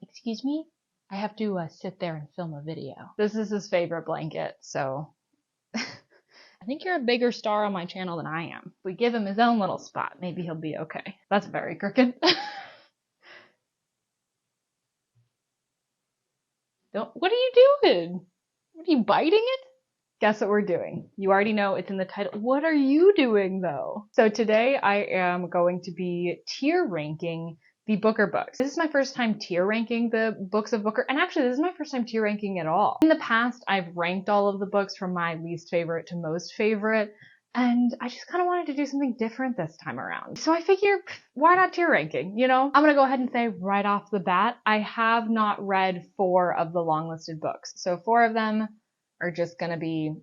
Excuse me? I have to sit there and film a video. This is his favorite blanket, so I think you're a bigger star on my channel than I am. If we give him his own little spot, maybe he'll be okay. That's very crooked. What are you doing? What are you biting it? Guess what we're doing? You already know, it's in the title. What are you doing though? So today I am going to be tier ranking the Booker books. This is my first time tier ranking the books of Booker, and actually this is my first time tier ranking at all. In the past, I've ranked all of the books from my least favorite to most favorite, and I just kind of wanted to do something different this time around. So I figured, why not tier ranking, you know? I'm gonna go ahead and say right off the bat, I have not read 4 of the long-listed books. So 4 of them are just gonna be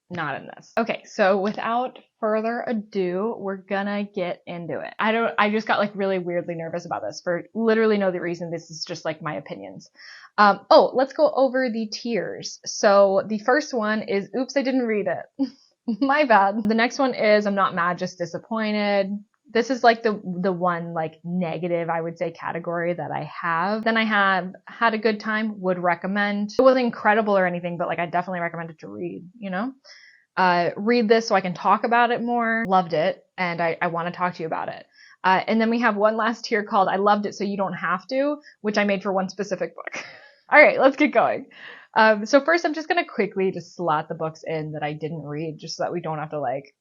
not in this. Okay, so without further ado, we're gonna get into it. I just got like really weirdly nervous about this for literally no reason. This is just like my opinions. Let's go over the tiers. So the first one is, oops, I didn't read it. My bad. The next one is, I'm not mad, just disappointed. This is like the one like negative, I would say, category that I have. Then I have had a good time, would recommend. It wasn't incredible or anything, but like I definitely recommend it to read, you know? Read this so I can talk about it more. Loved it, and I want to talk to you about it. And then we have one last tier called I loved it so you don't have to, which I made for one specific book. All right, let's get going. So first I'm just going to quickly just slot the books in that I didn't read, just so that we don't have to like,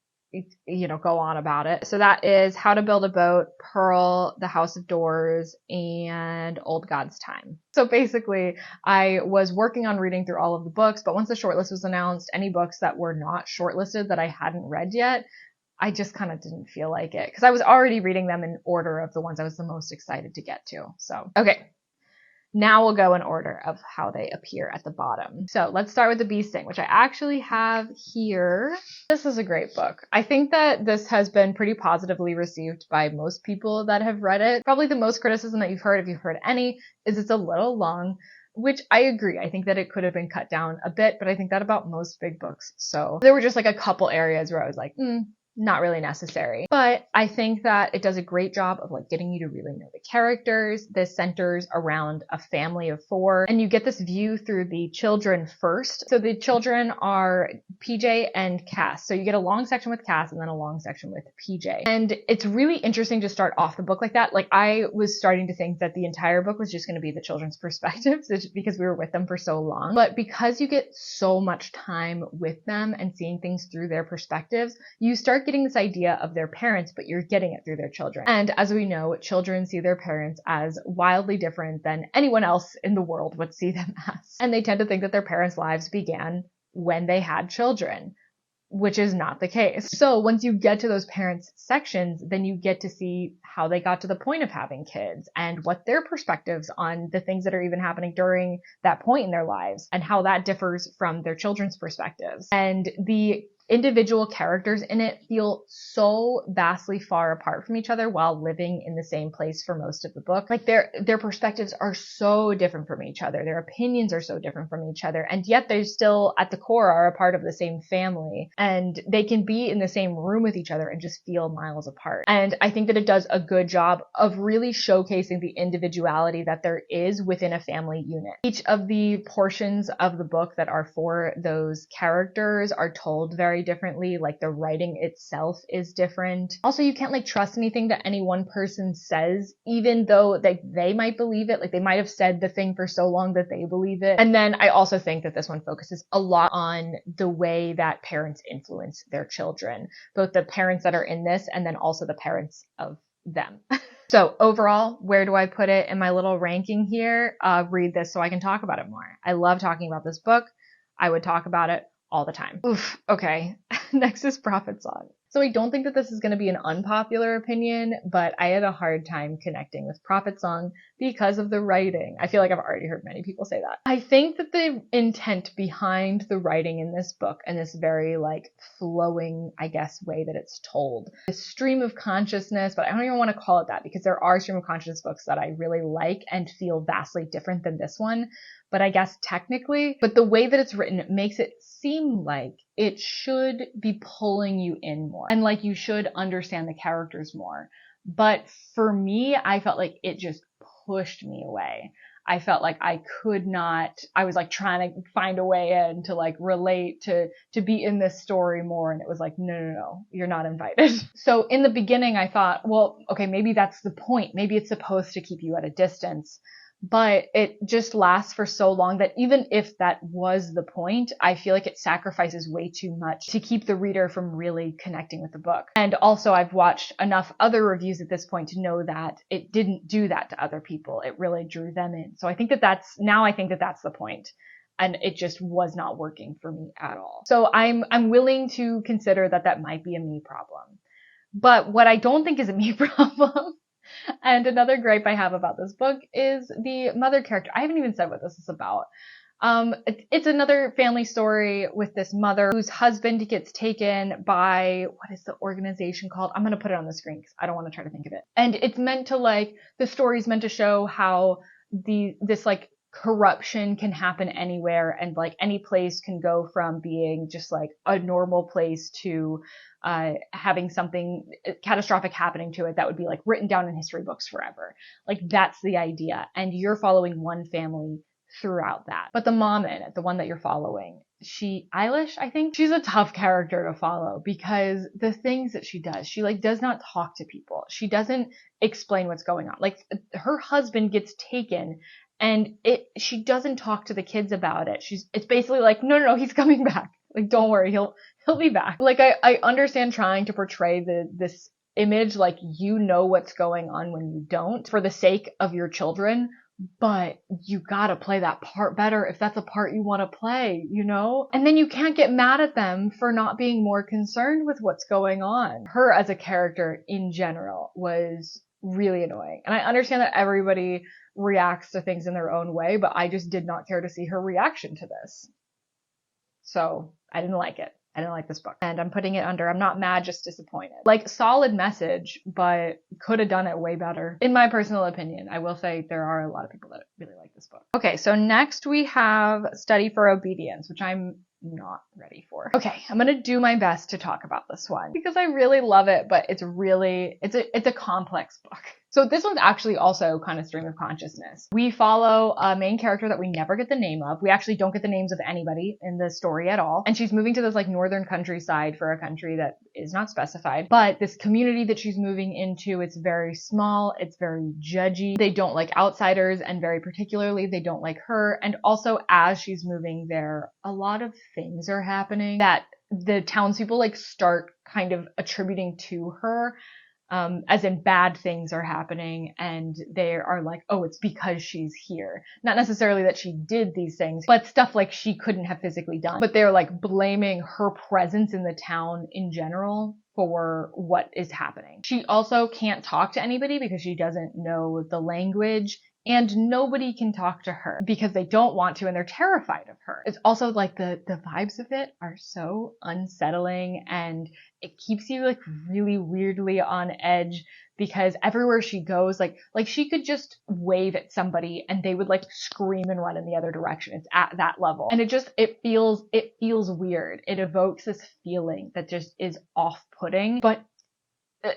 you know, go on about it. So that is How to Build a Boat, Pearl, The House of Doors, and Old God's Time. So basically, I was working on reading through all of the books, but once the shortlist was announced, any books that were not shortlisted that I hadn't read yet, I just kind of didn't feel like it, because I was already reading them in order of the ones I was the most excited to get to. So, okay. Now we'll go in order of how they appear at the bottom. So let's start with The Bee Sting, which I actually have here. This is a great book. I think that this has been pretty positively received by most people that have read it. Probably the most criticism that you've heard, if you've heard any, is it's a little long, which I agree. I think that it could have been cut down a bit, but I think that about most big books. So there were just like a couple areas where I was like, not really necessary. But I think that it does a great job of like getting you to really know the characters. This centers around a family of 4, and you get this view through the children first. So the children are PJ and Cass. So you get a long section with Cass and then a long section with PJ. And it's really interesting to start off the book like that. Like I was starting to think that the entire book was just going to be the children's perspectives because we were with them for so long. But because you get so much time with them and seeing things through their perspectives, you start getting this idea of their parents, but you're getting it through their children. And as we know, children see their parents as wildly different than anyone else in the world would see them as. And they tend to think that their parents' lives began when they had children, which is not the case. So once you get to those parents sections, then you get to see how they got to the point of having kids and what their perspectives on the things that are even happening during that point in their lives and how that differs from their children's perspectives. And the individual characters in it feel so vastly far apart from each other while living in the same place for most of the book. Like their perspectives are so different from each other. Their opinions are so different from each other. And yet they still at the core are a part of the same family, and they can be in the same room with each other and just feel miles apart. And I think that it does a good job of really showcasing the individuality that there is within a family unit. Each of the portions of the book that are for those characters are told very differently. Like the writing itself is different. Also, you can't like trust anything that any one person says, even though they might believe it. Like they might have said the thing for so long that they believe it. And then I also think that this one focuses a lot on the way that parents influence their children, both the parents that are in this and then also the parents of them. So overall, where do I put it in my little ranking here? Read this so I can talk about it more. I love talking about this book. I would talk about it all the time. Oof, okay. Next is Prophet Song. So I don't think that this is going to be an unpopular opinion, but I had a hard time connecting with Prophet Song because of the writing. I feel like I've already heard many people say that. I think that the intent behind the writing in this book and this very like flowing, I guess, way that it's told, the stream of consciousness, but I don't even want to call it that because there are stream of consciousness books that I really like and feel vastly different than this one. But I guess technically, but the way that it's written, it makes it seem like it should be pulling you in more and like you should understand the characters more. But for me, I felt like it just pushed me away. I felt like I could not, I was like trying to find a way in to like relate to be in this story more. And it was like, no, you're not invited. So in the beginning, I thought, well, okay, maybe that's the point. Maybe it's supposed to keep you at a distance. But it just lasts for so long that even if that was the point, I feel like it sacrifices way too much to keep the reader from really connecting with the book. And also I've watched enough other reviews at this point to know that it didn't do that to other people. It really drew them in. So I think that that's the point. And it just was not working for me at all. So I'm willing to consider that might be a me problem. But what I don't think is a me problem, and another gripe I have about this book, is the mother character. I haven't even said what this is about. It's another family story with this mother whose husband gets taken by, what is the organization called? I'm going to put it on the screen because I don't want to try to think of it. And it's meant to the story's meant to show how this like corruption can happen anywhere, and like any place can go from being just like a normal place to having something catastrophic happening to it that would be like written down in history books forever. Like that's the idea. And you're following one family throughout that. But the mom in it, the one that you're following, Eilish, I think, she's a tough character to follow because the things that she does, she like does not talk to people. She doesn't explain what's going on. Like her husband gets taken and she doesn't talk to the kids about it. It's basically like, no, he's coming back. Like, don't worry, he'll be back. Like, I understand trying to portray this image like you know what's going on when you don't for the sake of your children, but you gotta play that part better if that's a part you want to play, you know? And then you can't get mad at them for not being more concerned with what's going on. Her as a character in general was really annoying. And I understand that everybody reacts to things in their own way, but I just did not care to see her reaction to this. So I didn't like it. I didn't like this book. And I'm putting it under, I'm not mad, just disappointed. Like, solid message, but could have done it way better. In my personal opinion, I will say there are a lot of people that really like this book. Okay, so next we have Study for Obedience, which I'm not ready for. Okay, I'm gonna do my best to talk about this one because I really love it, but it's a complex book. So this one's actually also kind of stream of consciousness. We follow a main character that we never get the name of. We actually don't get the names of anybody in the story at all. And she's moving to this like northern countryside for a country that is not specified. But this community that she's moving into, it's very small. It's very judgy. They don't like outsiders, and very particularly, they don't like her. And also, as she's moving there, a lot of things are happening that the townspeople like start kind of attributing to her. As in bad things are happening, and they are like, oh, it's because she's here. Not necessarily that she did these things, but stuff like she couldn't have physically done. But they're like blaming her presence in the town in general for what is happening. She also can't talk to anybody because she doesn't know the language. And nobody can talk to her because they don't want to and they're terrified of her. It's also like the vibes of it are so unsettling, and it keeps you like really weirdly on edge because everywhere she goes, like she could just wave at somebody and they would like scream and run in the other direction. It's at that level. And it feels weird. It evokes this feeling that just is off-putting, but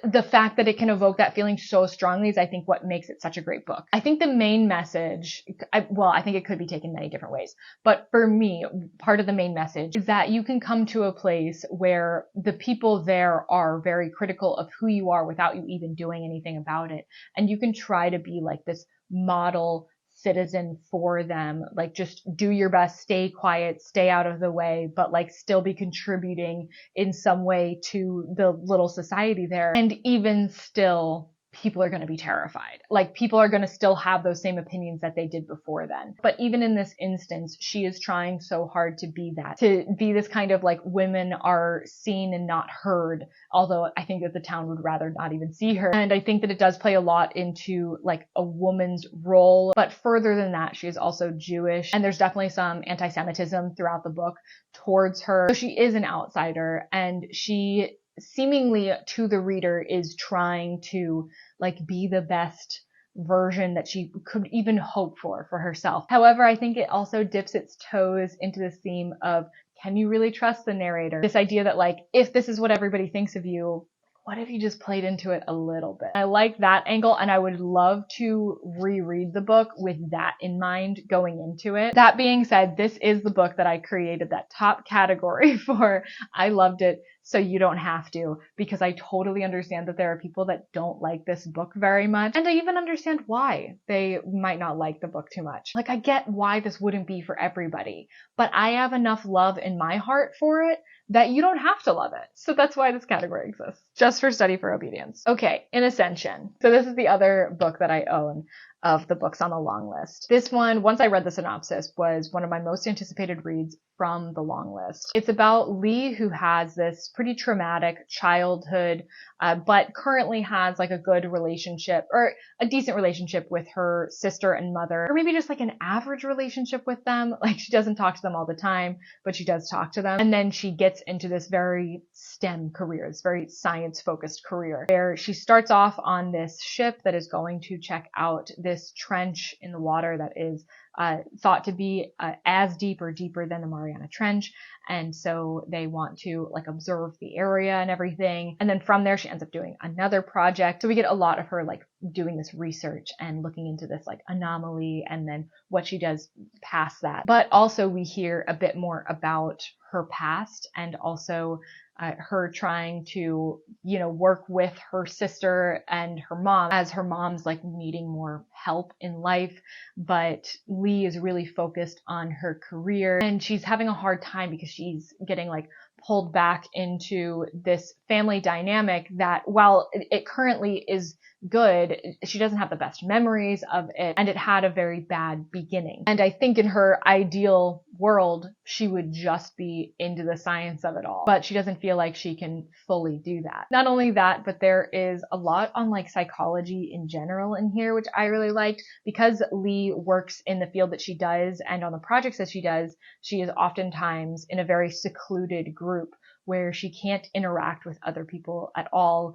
the fact that it can evoke that feeling so strongly is, I think, what makes it such a great book. I think the main message, I think it could be taken many different ways, but for me, part of the main message is that you can come to a place where the people there are very critical of who you are without you even doing anything about it. And you can try to be like this model citizen for them, like just do your best, stay quiet, stay out of the way, but like still be contributing in some way to the little society there. And even still, people are going to be terrified. Like people are going to still have those same opinions that they did before then. But even in this instance, she is trying so hard to be that, to be this kind of like women are seen and not heard. Although I think that the town would rather not even see her. And I think that it does play a lot into like a woman's role. But further than that, she is also Jewish. And there's definitely some anti-Semitism throughout the book towards her. So she is an outsider, and she seemingly to the reader is trying to like be the best version that she could even hope for herself. However, I think it also dips its toes into this theme of, can you really trust the narrator? This idea that like, if this is what everybody thinks of you, what if you just played into it a little bit? I like that angle, and I would love to reread the book with that in mind going into it. That being said, this is the book that I created that top category for. I loved it, so you don't have to, because I totally understand that there are people that don't like this book very much, and I even understand why they might not like the book too much. Like, I get why this wouldn't be for everybody, but I have enough love in my heart for it that you don't have to love it. So that's why this category exists, just for Study for Obedience. Okay, in Ascension. So this is the other book that I own of the books on the long list. This one, once I read the synopsis, was one of my most anticipated reads from the long list. It's about Lee, who has this pretty traumatic childhood, but currently has like a good relationship, or a decent relationship with her sister and mother, or maybe just like an average relationship with them. Like, she doesn't talk to them all the time, but she does talk to them. And then she gets into this very STEM career, this very science focused career, where she starts off on this ship that is going to check out this trench in the water that is thought to be as deep or deeper than the Mariana Trench. And so they want to like observe the area and everything. And then from there, she ends up doing another project. So we get a lot of her like doing this research and looking into this like anomaly, and then what she does past that. But also we hear a bit more about her past, and also her trying to, work with her sister and her mom, as her mom's like needing more help in life. But Lee is really focused on her career, and she's having a hard time because she's getting like pulled back into this family dynamic that, while it currently is good, she doesn't have the best memories of it, and it had a very bad beginning. And I think in her ideal world, she would just be into the science of it all, but she doesn't feel like she can fully do that. Not only that, but there is a lot on like psychology in general in here, which I really liked, because Lee works in the field that she does and on the projects that she does. She is oftentimes in a very secluded group where she can't interact with other people at all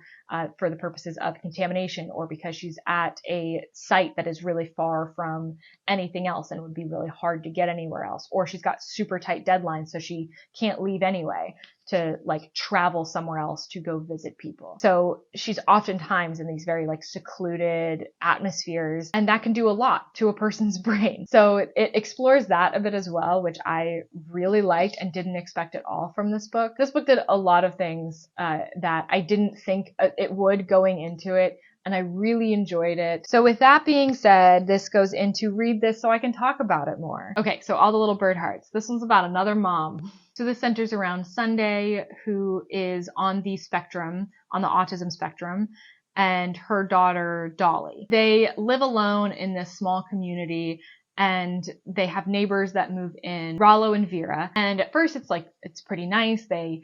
for the purposes of contamination, or because she's at a site that is really far from anything else and it would be really hard to get anywhere else, or she's got super tight deadlines so she can't leave anyway to like travel somewhere else to go visit people. So she's oftentimes in these very like secluded atmospheres, and that can do a lot to a person's brain. So it explores that a bit as well, which I really liked and didn't expect at all from this book. This book did a lot of things that I didn't think it would going into it, and I really enjoyed it. So with that being said, this goes into read this so I can talk about it more. Okay, so All the Little Bird Hearts. This one's about another mom. So this centers around Sunday, who is on the spectrum, on the autism spectrum, and her daughter, Dolly. They live alone in this small community, and they have neighbors that move in, Rollo and Vera. And at first it's pretty nice. They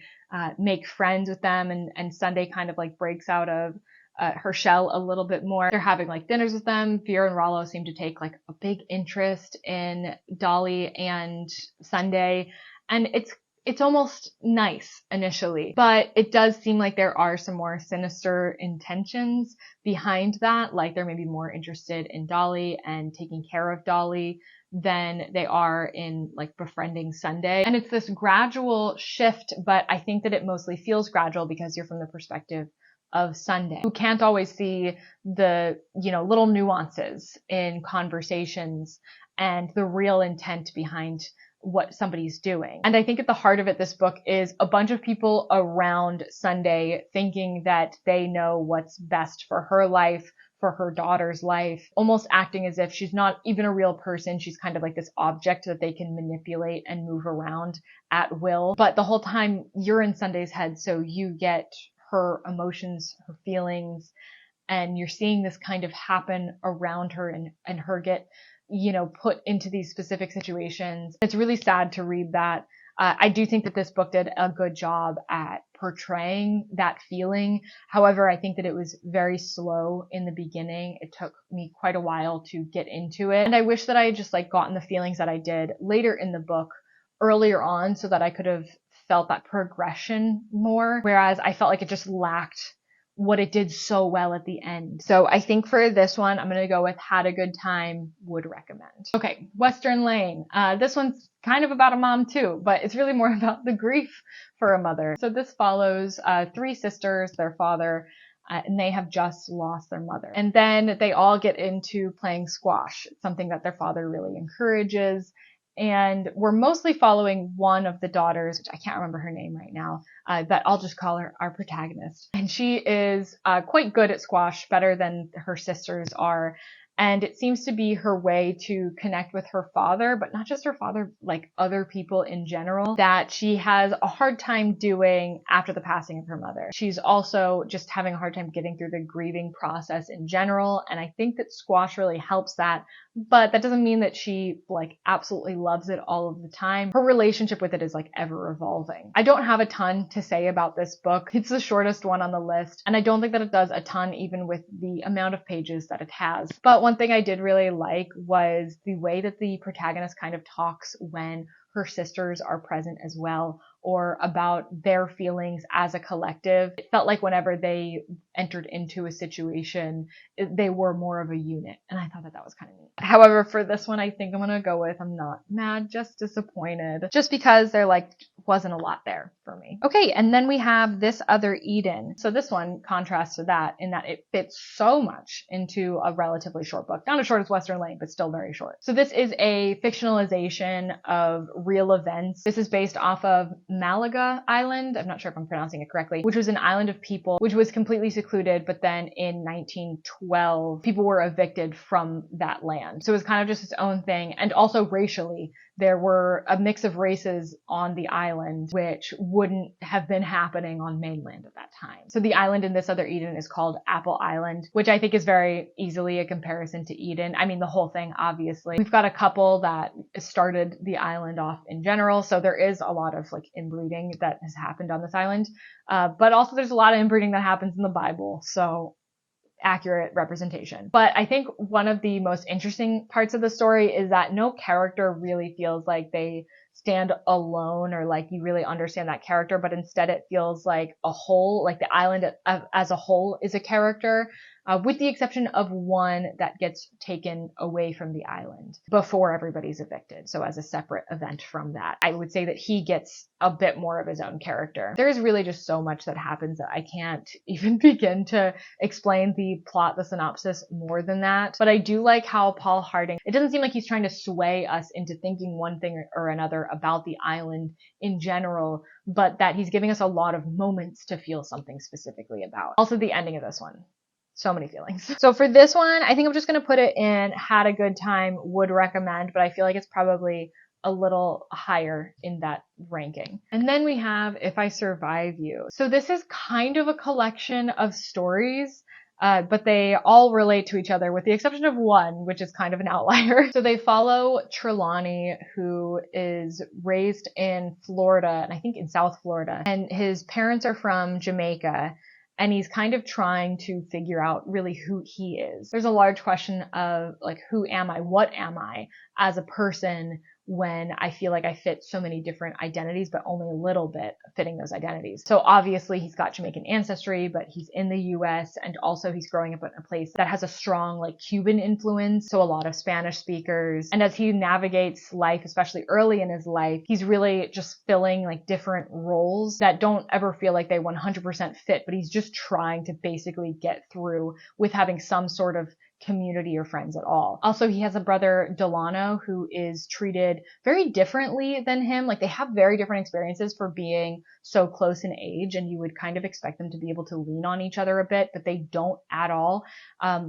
make friends with them, and Sunday kind of like breaks out of her shell a little bit more. They're having like dinners with them. Vera and Rollo seem to take like a big interest in Dolly and Sunday. And it's almost nice initially, but it does seem like there are some more sinister intentions behind that. Like they're maybe more interested in Dolly and taking care of Dolly than they are in like befriending Sunday. And it's this gradual shift, but I think that it mostly feels gradual because you're from the perspective of Sunday, who can't always see the, little nuances in conversations and the real intent behind what somebody's doing. And I think at the heart of it, this book is a bunch of people around Sunday thinking that they know what's best for her life, for her daughter's life, almost acting as if she's not even a real person. She's kind of like this object that they can manipulate and move around at will. But the whole time you're in Sunday's head, so you get her emotions, her feelings, and you're seeing this kind of happen around her and her get put into these specific situations. It's really sad to read that. I do think that this book did a good job at portraying that feeling. However, I think that it was very slow in the beginning. It took me quite a while to get into it. And I wish that I had just like gotten the feelings that I did later in the book earlier on, so that I could have felt that progression more. Whereas I felt like it just lacked what it did so well at the end. So I think for this one, I'm going to go with had a good time, would recommend. Okay, Western Lane. This one's kind of about a mom too, but it's really more about the grief for a mother. So this follows 3 sisters, their father, and they have just lost their mother. And then they all get into playing squash, something that their father really encourages. And we're mostly following one of the daughters, which I can't remember her name right now, but I'll just call her our protagonist. And she is quite good at squash, better than her sisters are. And it seems to be her way to connect with her father, but not just her father, like other people in general, that she has a hard time doing after the passing of her mother. She's also just having a hard time getting through the grieving process in general. And I think that squash really helps that. But that doesn't mean that she like absolutely loves it all of the time. Her relationship with it is like ever evolving. I don't have a ton to say about this book. It's the shortest one on the list, and I don't think that it does a ton even with the amount of pages that it has. But one thing I did really like was the way that the protagonist kind of talks when her sisters are present as well, or about their feelings as a collective. It felt like whenever they entered into a situation, they were more of a unit. And I thought that that was kind of neat. However, for this one, I think I'm going to go with I'm not mad, just disappointed. Just because there like wasn't a lot there for me. Okay, and then we have This Other Eden. So this one contrasts to that in that it fits so much into a relatively short book. Not as short as Western Lane, but still very short. So this is a fictionalization of real events. This is based off of Malaga Island. I'm not sure if I'm pronouncing it correctly, which was an island of people, which was completely secluded. But then in 1912, people were evicted from that land. So it was kind of just its own thing. And also racially, there were a mix of races on the island, which wouldn't have been happening on mainland at that time. So the island in This Other Eden is called Apple Island, which I think is very easily a comparison to Eden. I mean, the whole thing, obviously. We've got a couple that started the island off in general. So there is a lot of like inbreeding that has happened on this island. But also there's a lot of inbreeding that happens in the Bible. So accurate representation. But I think one of the most interesting parts of the story is that no character really feels like they stand alone or like you really understand that character, but instead it feels like a whole, like the island as a whole is a character, with the exception of one that gets taken away from the island before everybody's evicted. So as a separate event from that, I would say that he gets a bit more of his own character. There is really just so much that happens that I can't even begin to explain the plot, the synopsis more than that. But I do like how Paul Harding, it doesn't seem like he's trying to sway us into thinking one thing or another about the island in general, but that he's giving us a lot of moments to feel something specifically about. Also the ending of this one. So many feelings. So for this one, I think I'm just going to put it in had a good time, would recommend, but I feel like it's probably a little higher in that ranking. And then we have If I Survive You. So this is kind of a collection of stories, but they all relate to each other with the exception of one, which is kind of an outlier. So they follow Trelawney, who is raised in Florida, and I think in South Florida, and his parents are from Jamaica. And he's kind of trying to figure out really who he is. There's a large question of like, who am I? What am I as a person when I feel like I fit so many different identities, but only a little bit fitting those identities. So obviously he's got Jamaican ancestry, but he's in the US, and also he's growing up in a place that has a strong like Cuban influence. So a lot of Spanish speakers. And as he navigates life, especially early in his life, he's really just filling like different roles that don't ever feel like they 100% fit, but he's just trying to basically get through with having some sort of community or friends at all. Also, he has a brother, Delano, who is treated very differently than him. Like they have very different experiences for being so close in age, and you would kind of expect them to be able to lean on each other a bit, but they don't at all.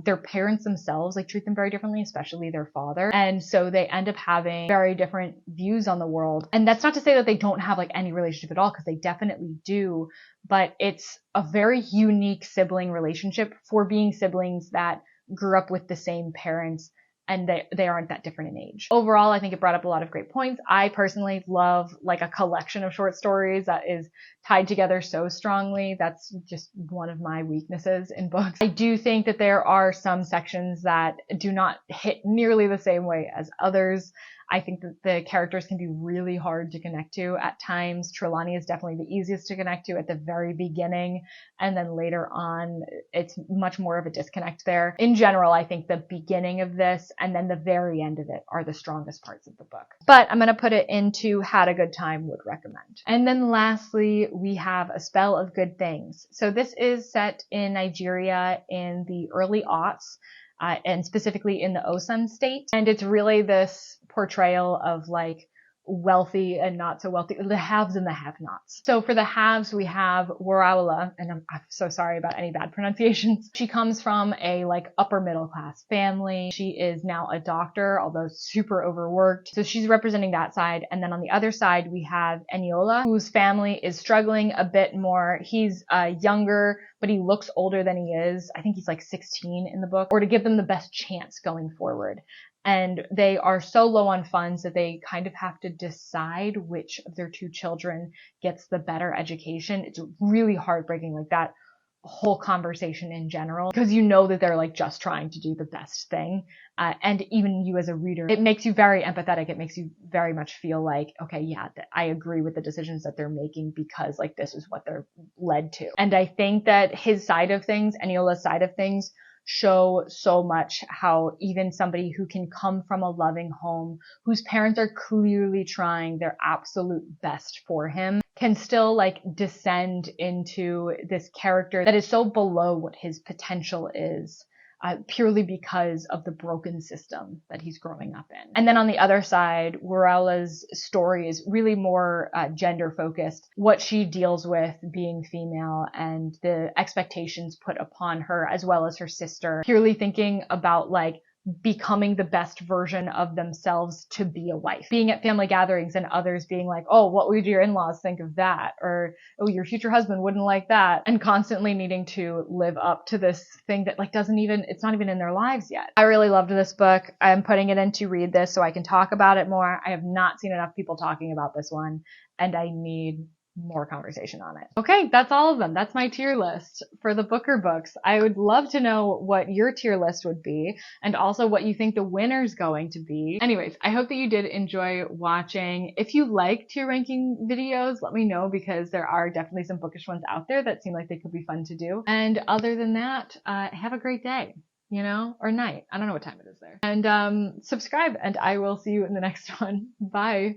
Their parents themselves like treat them very differently, especially their father. And so they end up having very different views on the world. And that's not to say that they don't have like any relationship at all, because they definitely do, but it's a very unique sibling relationship for being siblings that grew up with the same parents and they aren't that different in age. Overall, I think it brought up a lot of great points. I personally love like a collection of short stories that is tied together so strongly. That's just one of my weaknesses in books. I do think that there are some sections that do not hit nearly the same way as others. I think that the characters can be really hard to connect to at times. Trelawney is definitely the easiest to connect to at the very beginning, and then later on, it's much more of a disconnect there. In general, I think the beginning of this and then the very end of it are the strongest parts of the book. But I'm going to put it into had a good time, would recommend. And then lastly, we have A Spell of Good Things. So this is set in Nigeria in the early aughts. And specifically in the Osun state. And it's really this portrayal of like wealthy and not so wealthy, the haves and the have-nots. So for the haves, we have Waraula, and I'm so sorry about any bad pronunciations. She comes from a like upper middle class family. She is now a doctor, although super overworked. So she's representing that side. And then on the other side, we have Eniola, whose family is struggling a bit more. He's younger, but he looks older than he is. I think he's like 16 in the book, or to give them the best chance going forward. And they are so low on funds that they kind of have to decide which of their two children gets the better education. It's really heartbreaking, like that whole conversation in general, because you know that they're like just trying to do the best thing. And even you as a reader, it makes you very empathetic. It makes you very much feel like, okay, yeah, I agree with the decisions that they're making because like this is what they're led to. And I think that his side of things, Eniola's side of things, show so much how even somebody who can come from a loving home, whose parents are clearly trying their absolute best for him, can still like descend into this character that is so below what his potential is. Purely because of the broken system that he's growing up in. And then on the other side, Waraula's story is really more gender focused. What she deals with being female and the expectations put upon her as well as her sister. Purely thinking about like becoming the best version of themselves to be a wife. Being at family gatherings and others being like, oh, what would your in-laws think of that? Or, oh, your future husband wouldn't like that. And constantly needing to live up to this thing that like it's not even in their lives yet. I really loved this book. I'm putting it in to read this so I can talk about it more. I have not seen enough people talking about this one, and I need more conversation on it. Okay, that's all of them. That's my tier list for the Booker books. I would love to know what your tier list would be and also what you think the winner's going to be. Anyways, I hope that you did enjoy watching. If you like tier ranking videos, let me know because there are definitely some bookish ones out there that seem like they could be fun to do. And other than that, have a great day, or night. I don't know what time it is there. And subscribe, and I will see you in the next one. Bye.